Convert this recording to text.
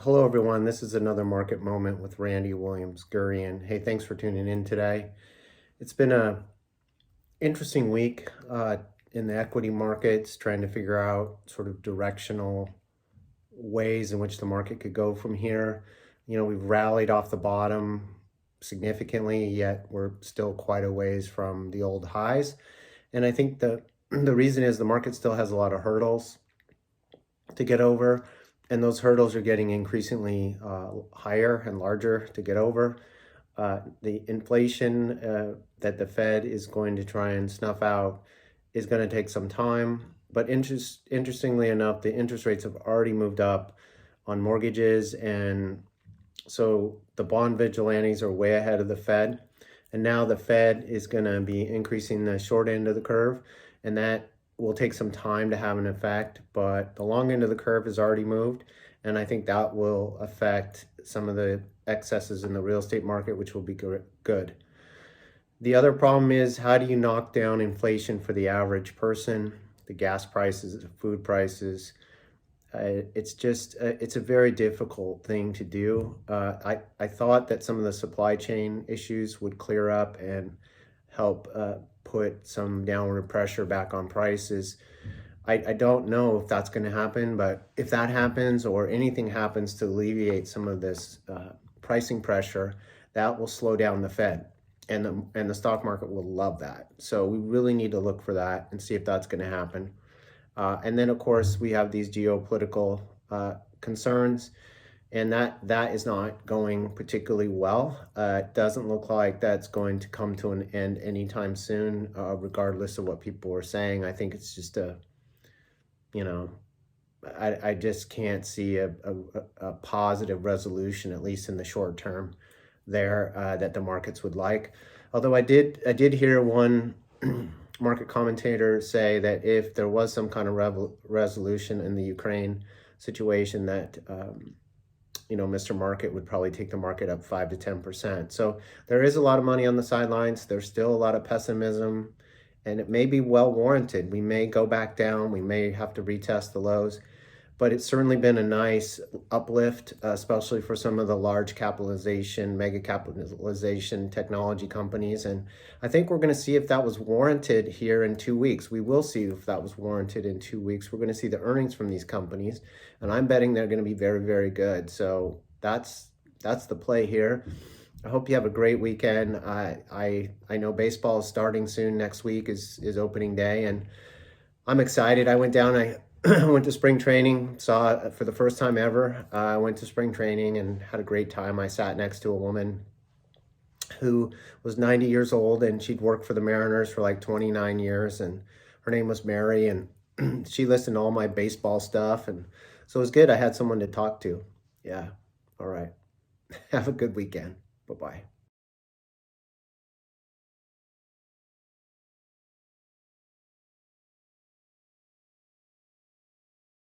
Hello, everyone. This is another market moment with Randy Williams Gurian. Hey, thanks for tuning in today. It's been a interesting week in the equity markets, trying to figure out sort of directional ways in which the market could go from here. We've rallied off the bottom significantly, yet we're still quite a ways from the old highs. And I think the reason is the market still has a lot of hurdles to get over, and those hurdles are getting increasingly higher and larger to get over. The inflation that the Fed is going to try and snuff out is going to take some time, but interestingly enough, the interest rates have already moved up on mortgages, and so the bond vigilantes are way ahead of the Fed, and now the Fed is going to be increasing the short end of the curve, and that will take some time to have an effect, but the long end of the curve has already moved, and I think that will affect some of the excesses in the real estate market, which will be good. The other problem is, how do you knock down inflation for the average person? The gas prices, the food prices. It's a very difficult thing to do. I thought that some of the supply chain issues would clear up and help put some downward pressure back on prices. I don't know if that's going to happen, but if that happens or anything happens to alleviate some of this pricing pressure, that will slow down the Fed, and the stock market will love that. So we really need to look for that and see if that's going to happen. And then, of course, we have these geopolitical concerns, and that is not going particularly well. It doesn't look like that's going to come to an end anytime soon, regardless of what people are saying. I think it's just I just can't see a positive resolution, at least in the short term, there that the markets would like. Although I did hear one market commentator say that if there was some kind of resolution in the Ukraine situation, that Mr. Market would probably take the market up 5 to 10%. So there is a lot of money on the sidelines. There's still a lot of pessimism, and it may be well warranted. We may go back down. We may have to retest the lows, but it's certainly been a nice uplift, especially for some of the large capitalization, mega capitalization technology companies. And I think we're going to see if that was warranted here in 2 weeks. We will see if that was warranted in 2 weeks. We're going to see the earnings from these companies, and I'm betting they're going to be very, very good. So that's the play here. I hope you have a great weekend. I know baseball is starting soon. Next week is opening day, and I'm excited. I went down. I went to spring training, saw it for the first time ever. I went to spring training and had a great time. I sat next to a woman who was 90 years old, and she'd worked for the Mariners for like 29 years, and her name was Mary, and she listened to all my baseball stuff, and so it was good. I had someone to talk to. Yeah. All right. Have a good weekend. Bye-bye.